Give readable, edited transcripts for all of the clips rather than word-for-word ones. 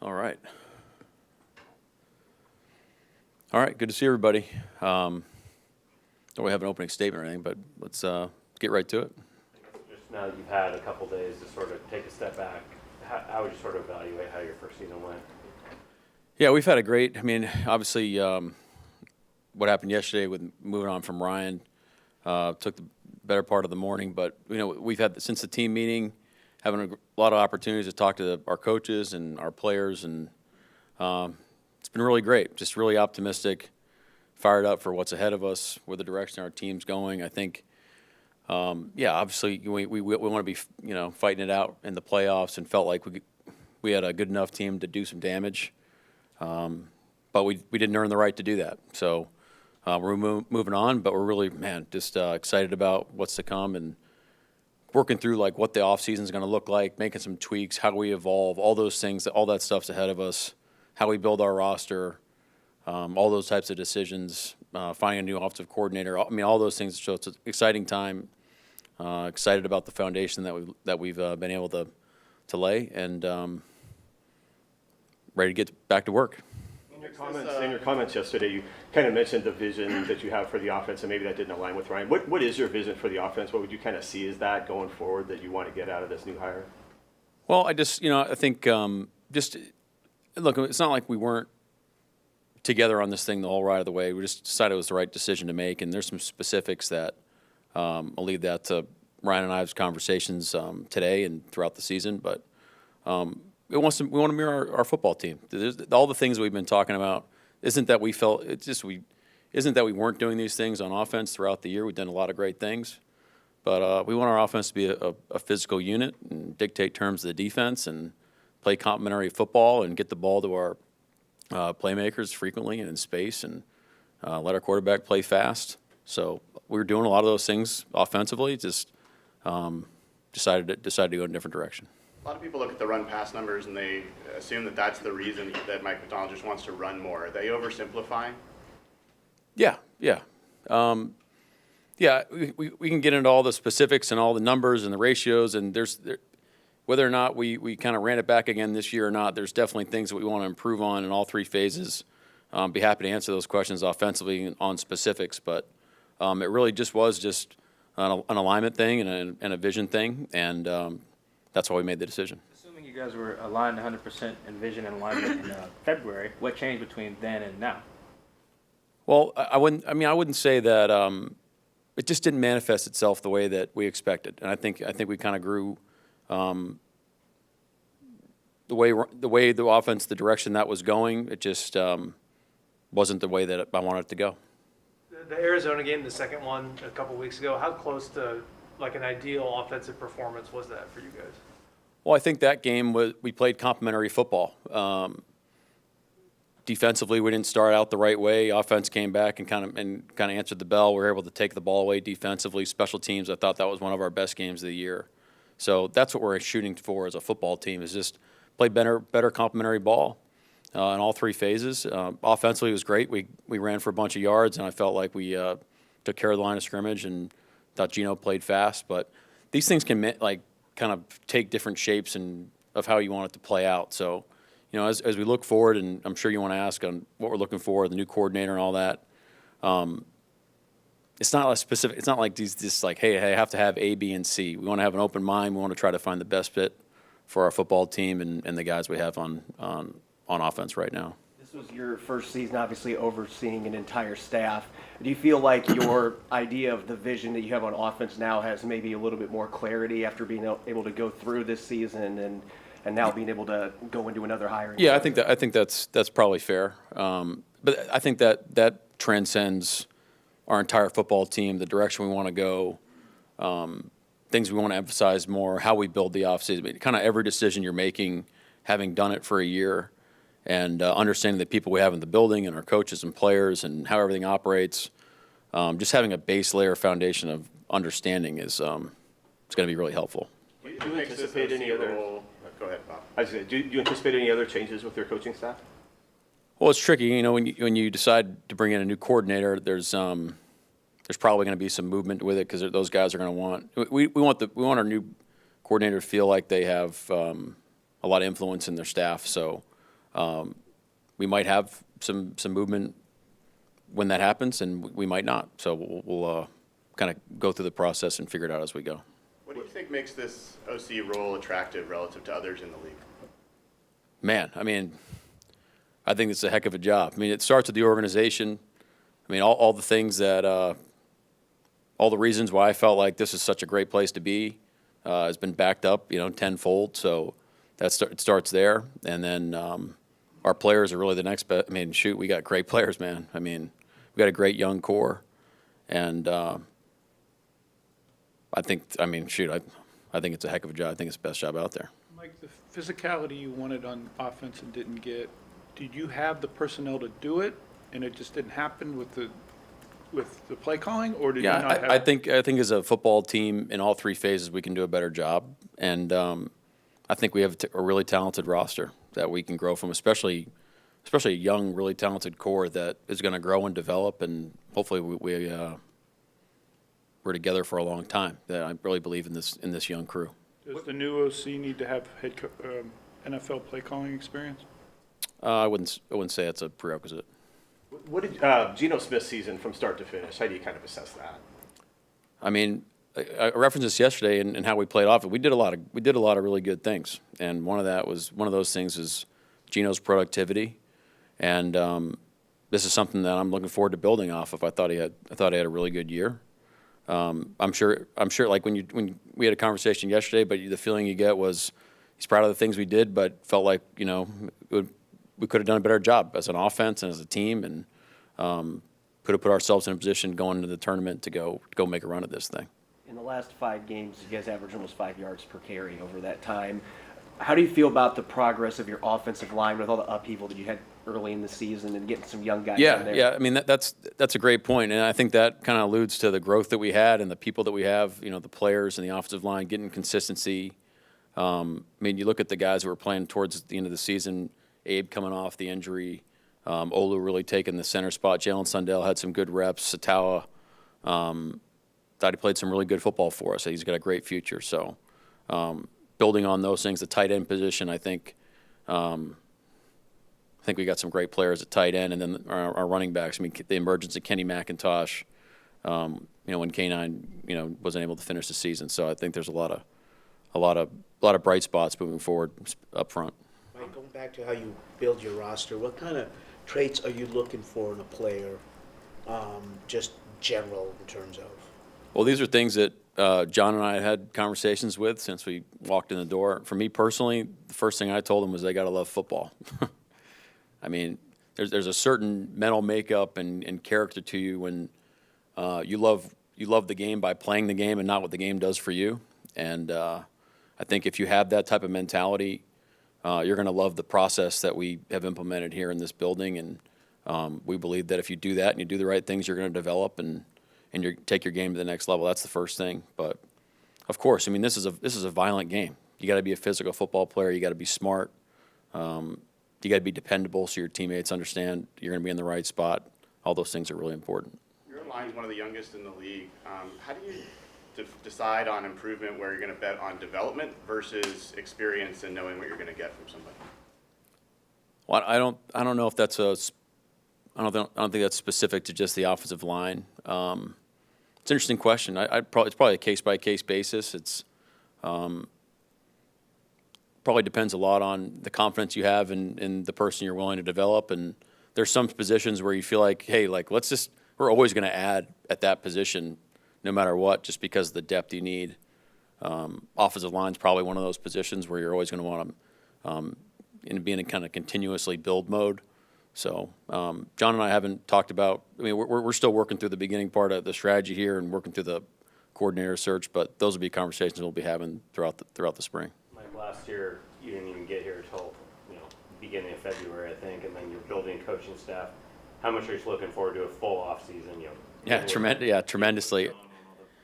All right. All right, good to see everybody. Don't really have an opening statement or anything, but let's get right to it. Just now that you've had a couple days to sort of take a step back, how would you sort of evaluate how your first season went? Yeah, we've had a great, obviously what happened yesterday with moving on from Ryan took the better part of the morning, but we've had, since the team meeting, having a lot of opportunities to talk to our coaches and our players, and it's been really great. Just really optimistic, fired up for what's ahead of us, where the direction our team's going. I think, obviously we want to be, fighting it out in the playoffs, and felt like we had a good enough team to do some damage, but we didn't earn the right to do that. So we're moving on, but we're really, just excited about what's to come and working through like what the offseason is going to look like, making some tweaks, how do we evolve, all those things, all that stuff's ahead of us, how we build our roster, all those types of decisions, finding a new offensive coordinator. All those things. So it's an exciting time. Excited about the foundation that we've been able to lay, and ready to get back to work. In your comments yesterday, you kind of mentioned the vision that you have for the offense, and maybe that didn't align with Ryan. What is your vision for the offense? What would you kind of see as that going forward that you want to get out of this new hire? Well, I just, I think look, it's not like we weren't together on this thing the whole ride of the way. We just decided it was the right decision to make, and there's some specifics that I'll leave that to Ryan and I's conversations today and throughout the season, but we want to mirror our football team. All the things we've been talking about isn't that we weren't doing these things on offense throughout the year. We've done a lot of great things, but we want our offense to be a physical unit and dictate terms of the defense and play complementary football and get the ball to our playmakers frequently and in space, and let our quarterback play fast. So we were doing a lot of those things offensively. Just decided to go in a different direction. A lot of people look at the run-pass numbers and they assume that that's the reason that Mike Macdonald just wants to run more. Are they oversimplifying? Yeah. We can get into all the specifics and all the numbers and the ratios, and whether or not we kind of ran it back again this year or not, there's definitely things that we want to improve on in all three phases. Be happy to answer those questions offensively on specifics, but it really was an alignment thing and a vision thing, and that's why we made the decision. Assuming you guys were aligned 100% in vision and alignment in February, what changed between then and now? Well, I wouldn't say that it just didn't manifest itself the way that we expected, and I think we kind of grew the way the offense, the direction that was going. It just wasn't the way that I wanted it to go. The Arizona game, the second one a couple weeks ago, how close to like an ideal offensive performance was that for you guys? Well, I think that game we played complementary football. Defensively, we didn't start out the right way. Offense came back and kind of answered the bell. We were able to take the ball away defensively. Special teams, I thought that was one of our best games of the year. So that's what we're shooting for as a football team, is just play better complementary ball in all three phases. Offensively, it was great. We ran for a bunch of yards, and I felt like we took care of the line of scrimmage, and thought Geno played fast. But these things can kind of take different shapes and of how you want it to play out. So, as we look forward, and I'm sure you want to ask on what we're looking for, the new coordinator and all that, it's not a specific. It's not like hey, I have to have A, B, and C. We want to have an open mind. We want to try to find the best fit for our football team and the guys we have on offense right now. This was your first season, obviously overseeing an entire staff. Do you feel like your idea of the vision that you have on offense now has maybe a little bit more clarity after being able to go through this season and now being able to go into another hiring? Yeah, I think that's probably fair. But I think that transcends our entire football team, the direction we want to go, things we want to emphasize more, how we build the offseason. Kind of every decision you're making, having done it for a year, and understanding the people we have in the building and our coaches and players and how everything operates, just having a base layer foundation of understanding is it's going to be really helpful. Do you anticipate any other? Go ahead, Bob. I was going to say, do you anticipate any other changes with your coaching staff? Well, it's tricky. When you decide to bring in a new coordinator, there's probably going to be some movement with it because those guys are going to want. We want our new coordinator to feel like they have a lot of influence in their staff. So We might have some movement when that happens, and we might not. So we'll kind of go through the process and figure it out as we go. What do you think makes this OC role attractive relative to others in the league? Man, I mean, I think it's a heck of a job. I mean, it starts with the organization. I mean, all the things that, all the reasons why I felt like this is such a great place to be has been backed up, tenfold. So it starts there. And then our players are really the next best. I mean, shoot, we got great players, man. I mean, we got a great young core. And I think it's a heck of a job. I think it's the best job out there. Mike, the physicality you wanted on offense and didn't get, did you have the personnel to do it, and it just didn't happen with the play calling, or did you not have? I think as a football team in all three phases we can do a better job, and I think we have a really talented roster that we can grow from, especially a young, really talented core that is going to grow and develop, and hopefully we're together for a long time. That I really believe in this young crew. Does the new OC need to have NFL play calling experience? I wouldn't say it's a prerequisite. What did Geno Smith's season from start to finish? How do you kind of assess that? I mean, I referenced this yesterday and how we played off it. We did a lot of really good things, and one of those things is Geno's productivity, and this is something that I'm looking forward to building off of. I thought he had a really good year. I'm sure. Like when we had a conversation yesterday, but the feeling you get was he's proud of the things we did, but felt like we could have done a better job as an offense and as a team, and could have put ourselves in a position going into the tournament to go make a run at this thing. In the last 5 games, you guys averaged almost 5 yards per carry over that time. How do you feel about the progress of your offensive line with all the upheaval that you had early in the season and getting some young guys in there? Yeah. I mean, that's a great point, and I think that kind of alludes to the growth that we had and the people that we have. The players and the offensive line getting consistency. I mean, you look at the guys who were playing towards the end of the season. Abe coming off the injury, Olu really taking the center spot. Jalen Sundell had some good reps. Satawa, thought he played some really good football for us. He's got a great future. So, building on those things, the tight end position, I think we got some great players at tight end, and then our running backs. I mean, the emergence of Kenny McIntosh, when K9, wasn't able to finish the season. So I think there's a lot of bright spots moving forward up front. Mike, going back to how you build your roster, what kind of traits are you looking for in a player, just general in terms of? Well, these are things that John and I had conversations with since we walked in the door. For me personally, the first thing I told them was they got to love football. I mean, there's a certain mental makeup and character to you when you love the game by playing the game and not what the game does for you. And I think if you have that type of mentality, you're going to love the process that we have implemented here in this building, and we believe that if you do that and you do the right things, you're going to develop and you take your game to the next level. That's the first thing. But of course, I mean, this is a violent game. You got to be a physical football player. You got to be smart. You got to be dependable so your teammates understand you're going to be in the right spot. All those things are really important. Your line is one of the youngest in the league. How do you decide on improvement where you're going to bet on development versus experience and knowing what you're going to get from somebody? Well, I don't know if that's I don't think that's specific to just the offensive line. It's an interesting question. It's probably a case by case basis. It's probably depends a lot on the confidence you have in the person you're willing to develop. And there's some positions where you feel like, hey, we're always going to add at that position no matter what, just because of the depth you need. Offensive line is probably one of those positions where you're always going to want to be in a kind of continuously build mode. So John and I haven't talked about. I mean, we're still working through the beginning part of the strategy here and working through the coordinator search. But those will be conversations we'll be having throughout the spring. Mike, last year you didn't even get here until beginning of February, I think, and then you're building coaching staff. How much are you looking forward to a full off season? Tremendously.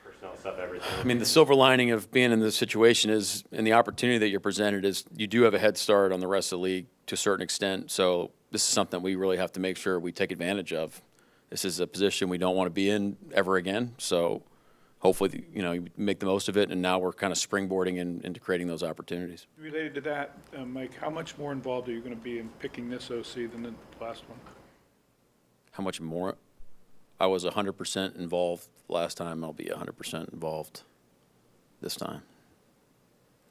Personnel stuff, everything. I mean, the silver lining of being in this situation is, and the opportunity that you're presented is, you do have a head start on the rest of the league to a certain extent. So this is something we really have to make sure we take advantage of. This is a position we don't want to be in ever again. So hopefully, you make the most of it, and now we're kind of springboarding into creating those opportunities. Related to that, Mike, how much more involved are you going to be in picking this OC than the last one? How much more? I was 100% involved last time. I'll be 100% involved this time.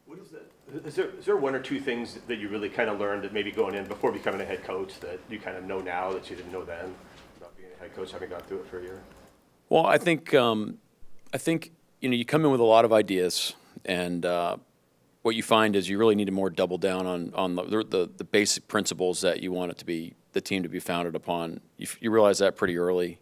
What is that? Is there one or two things that you really kind of learned that maybe going in before becoming a head coach that you kind of know now that you didn't know then about being a head coach, having gone through it for a year? Well, I think you come in with a lot of ideas, and what you find is you really need to more double down on the basic principles that you want it to be, the team to be founded upon. You realize that pretty early.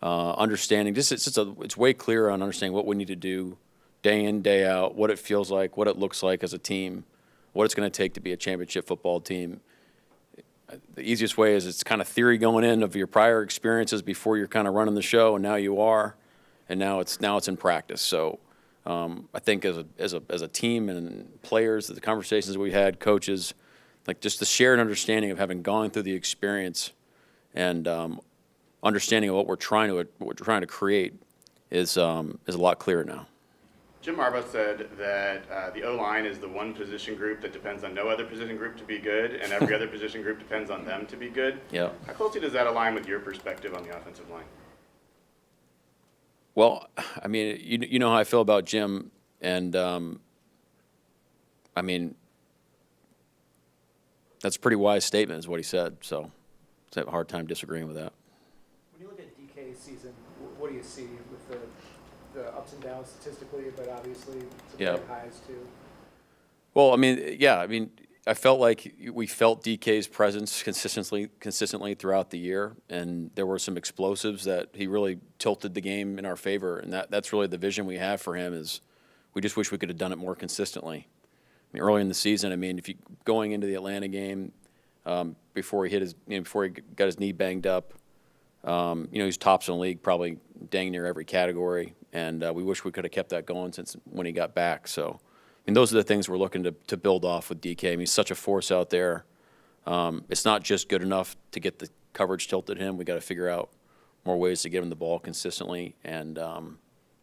Understanding it's way clearer on understanding what we need to do day in, day out, what it feels like, what it looks like as a team, what it's going to take to be a championship football team. The easiest way is it's kind of theory going in of your prior experiences before you're kind of running the show, and now you are, and now it's in practice. So I think as a team and players, the conversations we had, coaches, like just the shared understanding of having gone through the experience and understanding of what we're trying to create is a lot clearer now. Jim Harbaugh said that the O-line is the one position group that depends on no other position group to be good, and every other position group depends on them to be good. Yeah. How closely does that align with your perspective on the offensive line? Well, I mean, you know how I feel about Jim, and I mean, that's a pretty wise statement, is what he said. So I have a hard time disagreeing with that. When you look at DK's season, what do you see with the ups and downs statistically, but obviously some Yeah. great highs too? Well, I mean, I felt like we felt DK's presence consistently throughout the year, and there were some explosives that he really tilted the game in our favor, and that's really the vision we have for him. Is we just wish we could have done it more consistently. I mean, early in the season, if you going into the Atlanta game before he got his knee banged up, he's tops in the league, probably dang near every category, and we wish we could have kept that going since when he got back. So, those are the things we're looking to build off with DK. He's such a force out there. It's not just good enough to get the coverage tilted him. We got to figure out more ways to get him the ball consistently and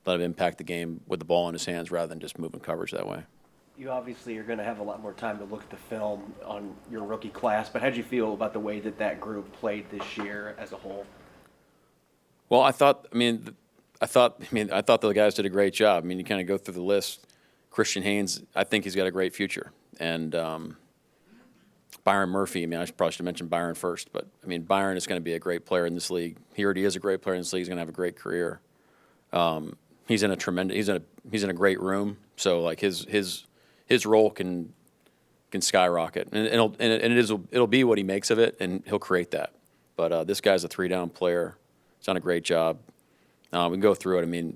let him impact the game with the ball in his hands rather than just moving coverage that way. You obviously are going to have a lot more time to look at the film on your rookie class, but how did you feel about the way that group played this year as a whole? Well, I thought the guys did a great job. You kind of go through the list. Christian Haynes, I think he's got a great future. And Byron Murphy, I probably should have mentioned Byron first, but Byron is going to be a great player in this league. He already is a great player in this league. He's going to have a great career. He's in a great room. So like his role can skyrocket, and it'll be what he makes of it, and he'll create that. But this guy's a 3-down player. He's done a great job. We can go through it.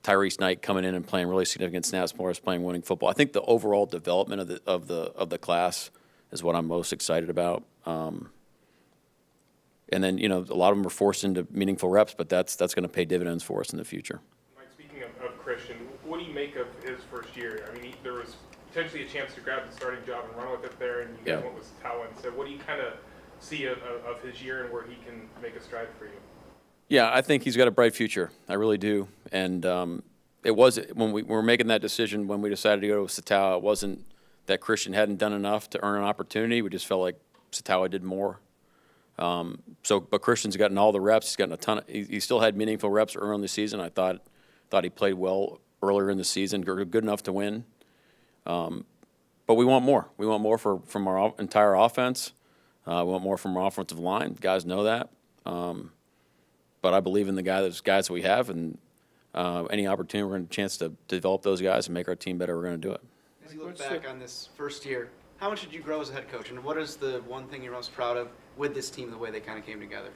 Tyrese Knight coming in and playing really significant snaps for us, playing winning football. I think the overall development of the class is what I'm most excited about. And then a lot of them are forced into meaningful reps, but that's going to pay dividends for us in the future. Mike, speaking of Christian, what do you make of his first year? There was potentially a chance to grab the starting job and run with it there, and you guys went with Satawa. So what do you kind of see of his year and where he can make a stride for you? Yeah, I think he's got a bright future. I really do. And it was when we were making that decision, when we decided to go with Satawa, it wasn't that Christian hadn't done enough to earn an opportunity. We just felt like Satawa did more. But Christian's gotten all the reps. He's gotten a ton. He still had meaningful reps early in the season. I thought he played well earlier in the season, good enough to win. But we want more. We want more from our entire offense. We want more from our offensive line. Guys know that. But I believe in the guys that we have, and any opportunity we're going to chance to develop those guys and make our team better, we're going to do it. As you look back on this first year, how much did you grow as a head coach, and what is the one thing you're most proud of with this team, the way they kind of came together?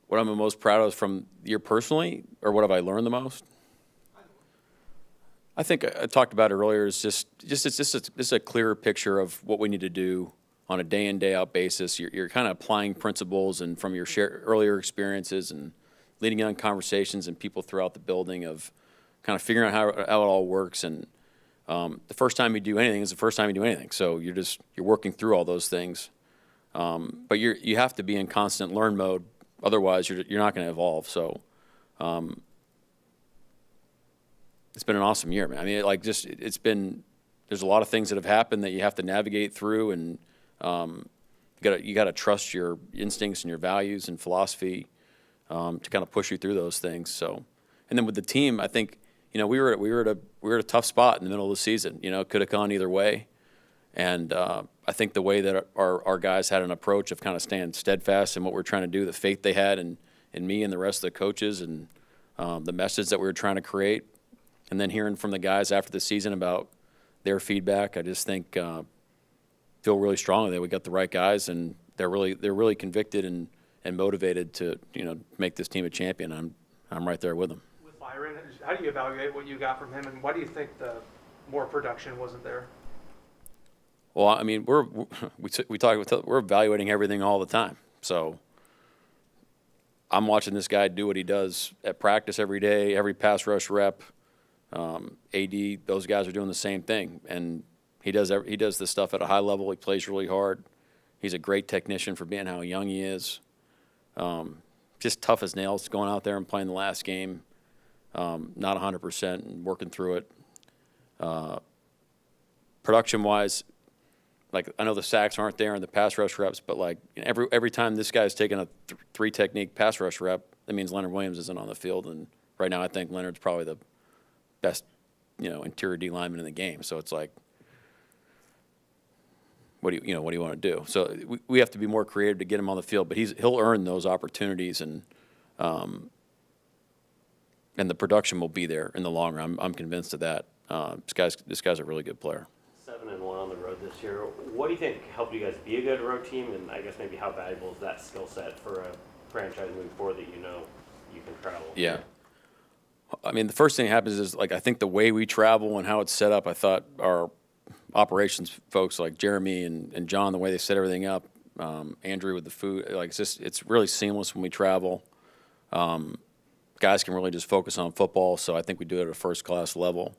What I'm the most proud of from the year personally, or what have I learned the most? I think I talked about it earlier. It's just a clearer picture of what we need to do on a day in, day out basis. You're kind of applying principles and from your earlier experiences and leading on conversations and people throughout the building of kind of figuring out how it all works. And the first time you do anything is the first time you do anything. So you're working through all those things. But you have to be in constant learn mode. Otherwise, you're not going to evolve. So it's been an awesome year, man. I mean, it's been, there's a lot of things that have happened that you have to navigate through, and you gotta trust your instincts and your values and philosophy to kind of push you through those things. So, and then with the team, I think, we were at a tough spot in the middle of the season. It could have gone either way, and I think the way that our guys had an approach of kind of staying steadfast in what we're trying to do, the faith they had in me and the rest of the coaches, and the message that we were trying to create, and then hearing from the guys after the season about their feedback, I just think feel really strongly that we got the right guys, and they're really convicted and motivated to make this team a champion. I'm right there with them. With Byron, how do you evaluate what you got from him, and why do you think the more production wasn't there? Well, I mean, we're evaluating everything all the time. So I'm watching this guy do what he does at practice every day, every pass rush rep. AD, those guys are doing the same thing, and he does this stuff at a high level. He plays really hard. He's a great technician for being how young he is. Just tough as nails, going out there and playing the last game. Not 100% and working through it. Production-wise, like, I know the sacks aren't there and the pass rush reps, but like every time this guy's taking a three technique pass rush rep, that means Leonard Williams isn't on the field. And right now, I think Leonard's probably the best, interior D lineman in the game. So it's like, what do you want to do? So we have to be more creative to get him on the field, but he'll earn those opportunities, and the production will be there in the long run. I'm convinced of that. This guy's a really good player. 7-1 on the road this year. What do you think helped you guys be a good road team, and I guess maybe how valuable is that skill set for a franchise moving forward that you can travel? Yeah. I mean, the first thing that happens is, like, I think the way we travel and how it's set up, I thought our operations folks like Jeremy and John, the way they set everything up, Andrew with the food, like, it's really seamless when we travel. Guys can really just focus on football, so I think we do it at a first-class level.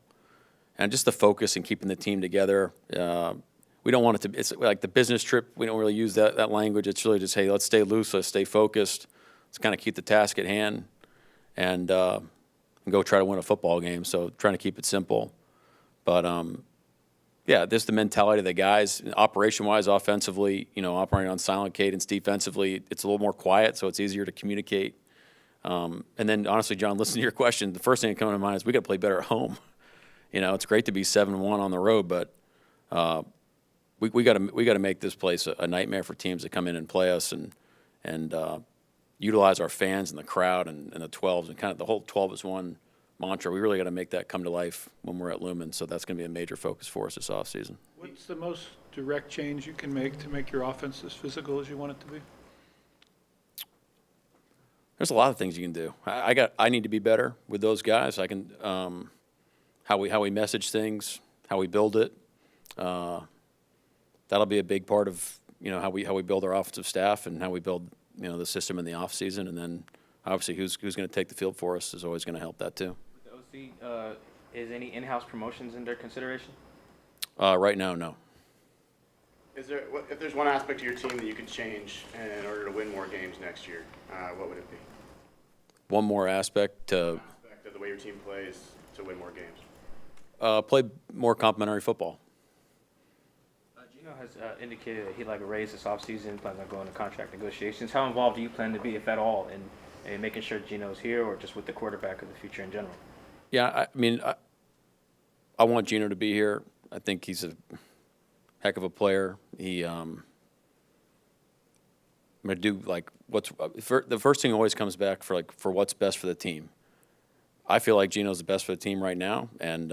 And just the focus and keeping the team together. We don't want it to, it's like the business trip, we don't really use that language. It's really just, hey, let's stay loose, let's stay focused, let's kind of keep the task at hand, and go try to win a football game. So trying to keep it simple. But, yeah, just the mentality of the guys, operation-wise, offensively, operating on silent cadence, defensively, it's a little more quiet, so it's easier to communicate. And then, honestly, John, listen to your question. The first thing that comes to mind is we got to play better at home. It's great to be 7-1 on the road, but we got to make this place a nightmare for teams that come in and play us, and utilize our fans and the crowd and the 12s, and kind of the whole 12 is one mantra. We really got to make that come to life when we're at Lumen, so that's going to be a major focus for us this offseason. What's the most direct change you can make to make your offense as physical as you want it to be? There's a lot of things you can do. I need to be better with those guys. I can how we message things, how we build it. That'll be a big part of how we build our offensive staff and how we build the system in the off season, and then obviously who's going to take the field for us is always going to help that too. With the OC, is any in-house promotions under consideration? Right now, no. Is there, if there's one aspect of your team that you could change in order to win more games next year, what would it be? One more aspect to Aspect of the way your team plays to win more games. play more complementary football. Geno has indicated that he'd like a raise this offseason, plans on going to contract negotiations. How involved do you plan to be, if at all, in making sure Geno's here, or just with the quarterback of the future in general? Yeah, I mean, I want Geno to be here. I think he's a heck of a player. I'm going to do like the first thing always comes back for what's best for the team. I feel like Geno's the best for the team right now, and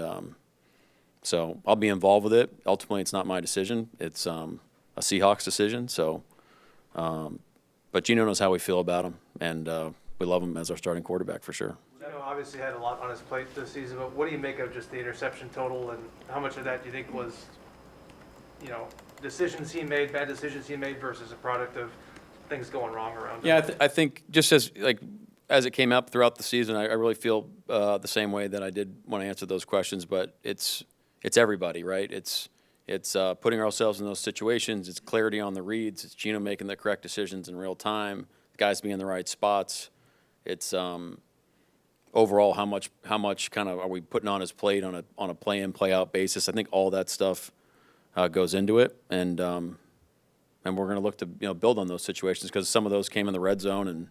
so I'll be involved with it. Ultimately, it's not my decision. It's a Seahawks decision. So, but Geno knows how we feel about him, and we love him as our starting quarterback for sure. Geno obviously had a lot on his plate this season, but what do you make of just the interception total, and how much of that do you think was, decisions he made, bad decisions he made, versus a product of things going wrong around him? Yeah, I think just as it came up throughout the season, I really feel the same way that I did when I answered those questions. But it's everybody, right? It's putting ourselves in those situations. It's clarity on the reads. It's Geno making the correct decisions in real time. The guys being in the right spots. It's overall how much kind of are we putting on his plate on a play in play out basis. I think all that stuff goes into it, and we're going to look to build on those situations because some of those came in the red zone,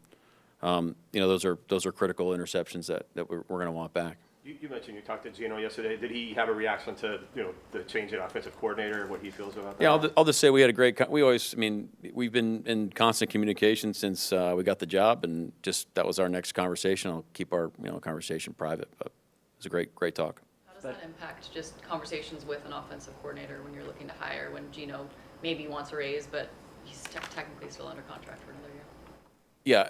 and those are critical interceptions that we're going to want back. You mentioned you talked to Geno yesterday. Did he have a reaction to the change in offensive coordinator and what he feels about that? Yeah, I'll just say we had a great. We've been in constant communication since we got the job, and just that was our next conversation. I'll keep our conversation private, but it was a great talk. How does that impact just conversations with an offensive coordinator when you're looking to hire, when Geno maybe wants a raise, but he's technically still under contract for another year? Yeah,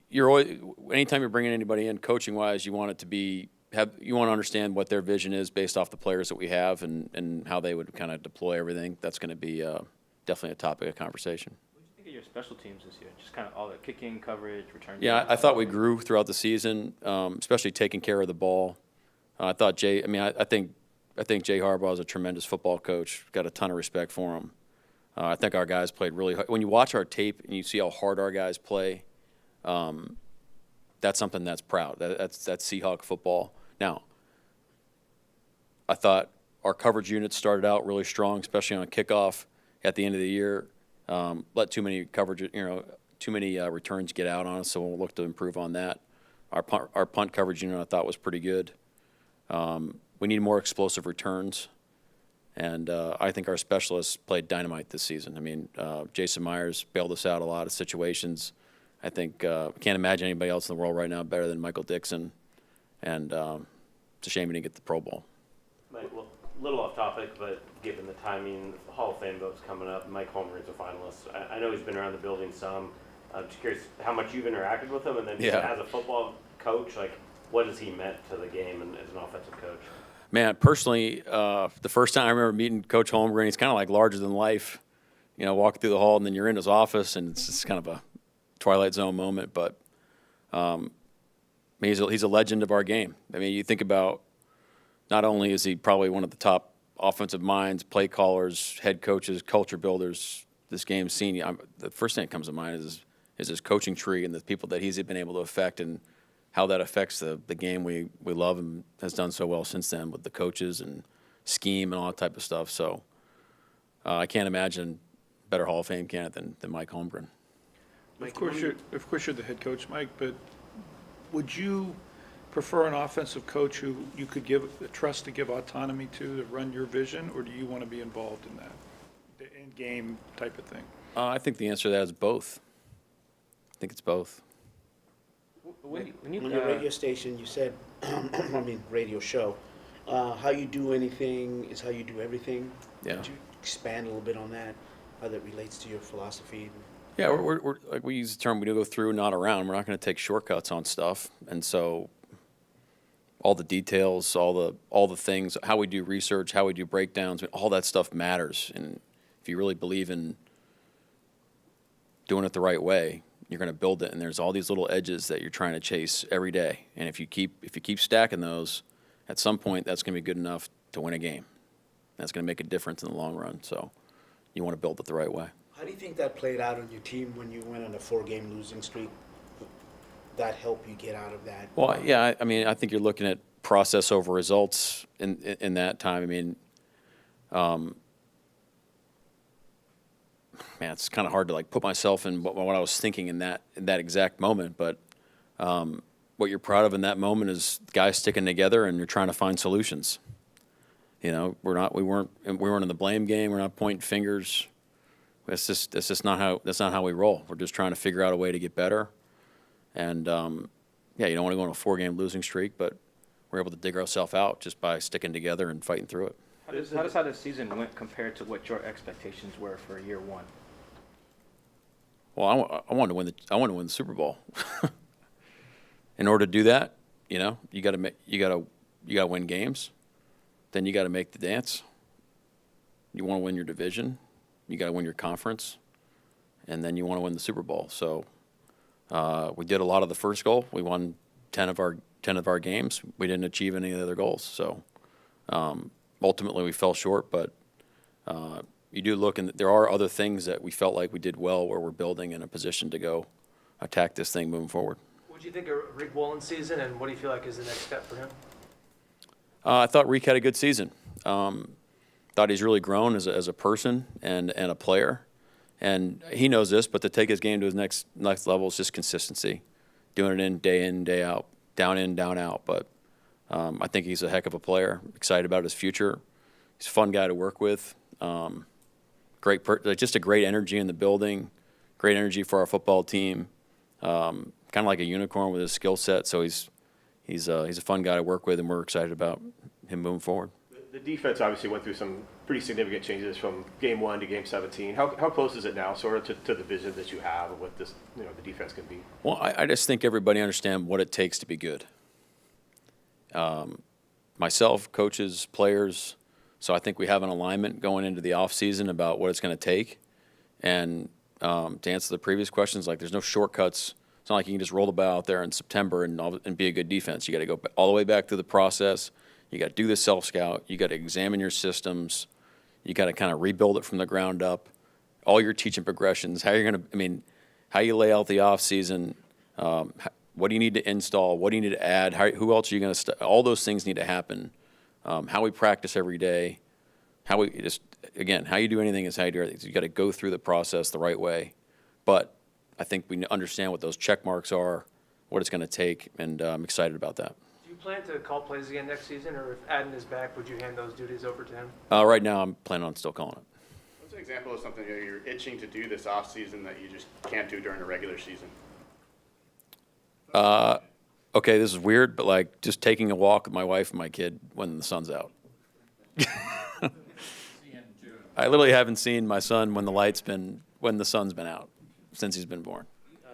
you're always, anytime you're bringing anybody in coaching wise, you want it to be. You want to understand what their vision is based off the players that we have and how they would kind of deploy everything. That's going to be definitely a topic of conversation. What do you think of your special teams this year? Just kind of all the kicking, coverage, return. Yeah, I thought we grew throughout the season, especially taking care of the ball. I thought I think Jay Harbaugh is a tremendous football coach. Got a ton of respect for him. I think our guys played really hard. When you watch our tape and you see how hard our guys play, that's something that's proud. That's Seahawk football. Now, I thought our coverage units started out really strong, especially on kickoff at the end of the year. Let too many returns get out on us, so we'll look to improve on that. Our punt coverage unit I thought was pretty good. We need more explosive returns, and I think our specialists played dynamite this season. I mean, Jason Myers bailed us out a lot of situations. I think can't imagine anybody else in the world right now better than Michael Dixon. And it's a shame he didn't get the Pro Bowl. Mike, well, a little off topic, but given the timing, the Hall of Fame vote's coming up. Mike Holmgren's a finalist. I know he's been around the building some. I'm just curious how much you've interacted with him, and then as a football coach, like what has he meant to the game and as an offensive coach? Man, personally, the first time I remember meeting Coach Holmgren, he's kind of like larger than life. Walking through the hall, and then you're in his office, and it's just kind of a Twilight Zone moment, but. He's a legend of our game. I mean, you think about not only is he probably one of the top offensive minds, play callers, head coaches, culture builders this game's seen. The first thing that comes to mind is his coaching tree and the people that he's been able to affect and how that affects the game we love and has done so well since then with the coaches and scheme and all that type of stuff. So I can't imagine a better Hall of Fame candidate than Mike Holmgren. Of course you're the head coach, Mike, but would you prefer an offensive coach who you could trust to give autonomy to run your vision, or do you want to be involved in that, the in-game type of thing? I think the answer to that is both. I think it's both. On your radio station, you said, radio show, how you do anything is how you do everything. Yeah. Could you expand a little bit on that, how that relates to your philosophy? Yeah, we're like we use the term, we do go through, not around. We're not going to take shortcuts on stuff, and so all the details, all the things, how we do research, how we do breakdowns, all that stuff matters. And if you really believe in doing it the right way, you're going to build it. And there's all these little edges that you're trying to chase every day. And if you keep stacking those, at some point that's going to be good enough to win a game. That's going to make a difference in the long run. So you want to build it the right way. How do you think that played out on your team when you went on a 4-game losing streak? That helped you get out of that? Well, yeah, I mean, I think you're looking at process over results in that time. I mean, man, it's kind of hard to like put myself in what I was thinking in that exact moment. But what you're proud of in that moment is guys sticking together and you're trying to find solutions. We weren't in the blame game. We're not pointing fingers. That's just not how we roll. We're just trying to figure out a way to get better. And you don't want to go on a 4-game losing streak, but we're able to dig ourselves out just by sticking together and fighting through it. How does how the season went compared to what your expectations were for year one? Well, I wanted to win the Super Bowl. In order to do that, you got to win games. Then you got to make the dance. You want to win your division. You got to win your conference, and then you want to win the Super Bowl. So we did a lot of the first goal. We won 10 of our games. We didn't achieve any of the other goals. So ultimately we fell short. But you do look, and there are other things that we felt like we did well, where we're building in a position to go attack this thing moving forward. What do you think of Rick Wollen's season, and what do you feel like is the next step for him? I thought Reek had a good season. Thought he's really grown as a person and a player. And he knows this, but to take his game to his next level is just consistency. Doing it in, day out, down in, down out. But I think he's a heck of a player. Excited about his future. He's a fun guy to work with. Just a great energy in the building. Great energy for our football team. Kind of like a unicorn with his skill set. So he's a fun guy to work with, and we're excited about him moving forward. The defense obviously went through some pretty significant changes from game 1 to game 17. How close is it now, sort of, to the vision that you have of what this, the defense can be? Well, I just think everybody understands what it takes to be good. Myself, coaches, players. So I think we have an alignment going into the offseason about what it's going to take. And to answer the previous questions, like there's no shortcuts. It's not like you can just roll the ball out there in September and be a good defense. You got to go all the way back through the process. You got to do the self-scout. You got to examine your systems. You got to kind of rebuild it from the ground up. All your teaching progressions, how you're going to, how you lay out the offseason, what do you need to install, what do you need to add, who else are you going to all those things need to happen. How we practice every day, how you do anything is how you do everything. So you got to go through the process the right way. But I think we understand what those check marks are, what it's going to take, and I'm excited about that. Do you plan to call plays again next season, or if Adden is back, would you hand those duties over to him? Right now, I'm planning on still calling it. What's an example of something that you're itching to do this offseason that you just can't do during a regular season? Okay, this is weird, but like just taking a walk with my wife and my kid when the sun's out. I literally haven't seen my son when the sun's been out since he's been born.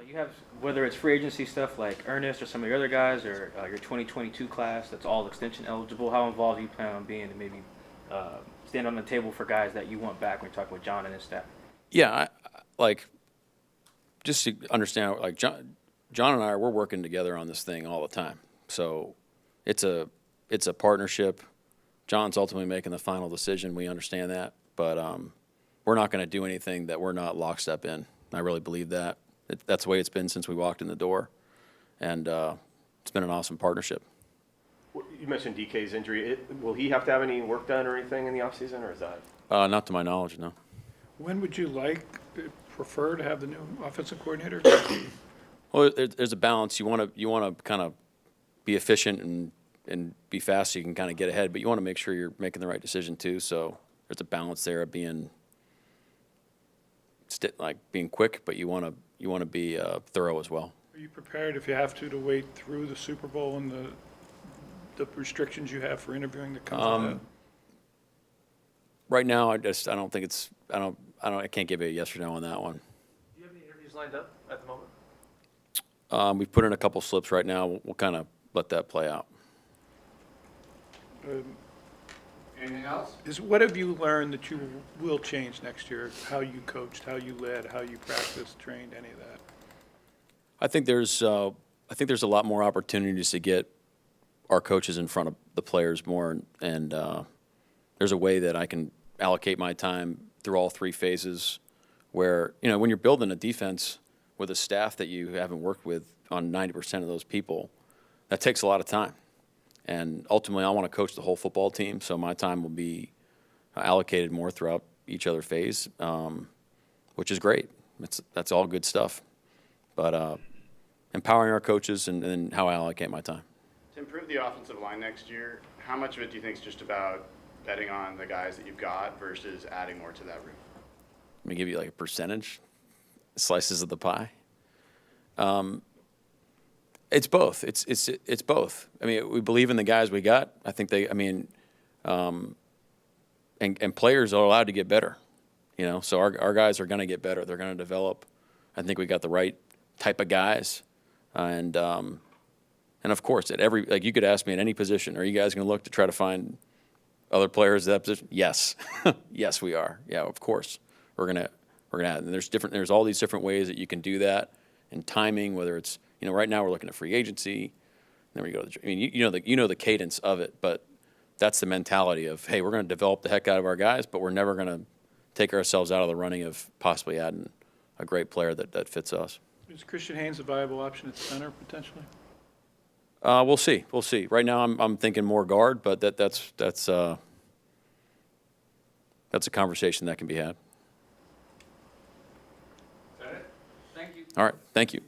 You have, whether it's free agency stuff like Ernest or some of your other guys, or your 2022 class that's all extension eligible, how involved do you plan on being to maybe stand on the table for guys that you want back when you're talking with John and his staff? Yeah, just to understand, like John and I, we're working together on this thing all the time. So it's a partnership. John's ultimately making the final decision. We understand that. But we're not going to do anything that we're not lockstep in. I really believe that. That's the way it's been since we walked in the door. And it's been an awesome partnership. You mentioned DK's injury. Will he have to have any work done or anything in the offseason, or is that? Not to my knowledge, no. When would you prefer to have the new offensive coordinator? Well, there's a balance. You want to kind of be efficient and be fast so you can kind of get ahead, but you want to make sure you're making the right decision too. So there's a balance there of being quick, but you want to be thorough as well. Are you prepared, if you have to wait through the Super Bowl and the restrictions you have for interviewing that comes with that? Right now, I don't think it's. I can't give you a yes or no on that one. Do you have any interviews lined up at the moment? We've put in a couple slips right now. We'll kind of let that play out. Anything else? What have you learned that you will change next year? How you coached, how you led, how you practiced, trained, any of that? I think there's a lot more opportunities to get our coaches in front of the players more, and there's a way that I can allocate my time through all three phases. Where when you're building a defense with a staff that you haven't worked with on 90% of those people, that takes a lot of time. And ultimately, I want to coach the whole football team, so my time will be allocated more throughout each other phase, which is great. That's all good stuff. But empowering our coaches and how I allocate my time. To improve the offensive line next year, how much of it do you think is just about betting on the guys that you've got versus adding more to that room? Let me give you like a percentage, slices of the pie. It's both. It's both. I mean, we believe in the guys we got. I think and players are allowed to get better. So our guys are going to get better. They're going to develop. I think we got the right type of guys, and of course, at every you could ask me at any position, are you guys going to look to try to find other players at that position? Yes, yes, we are. Yeah, of course, we're gonna. And there's all these different ways that you can do that, and timing. Whether it's right now we're looking at free agency. Then we go to you know the cadence of it, but that's the mentality of, hey, we're going to develop the heck out of our guys, but we're never going to take ourselves out of the running of possibly adding a great player that fits us. Is Christian Haynes a viable option at center potentially? We'll see. We'll see. Right now, I'm thinking more guard, but that's a conversation that can be had. Is that it? Thank you. All right. Thank you.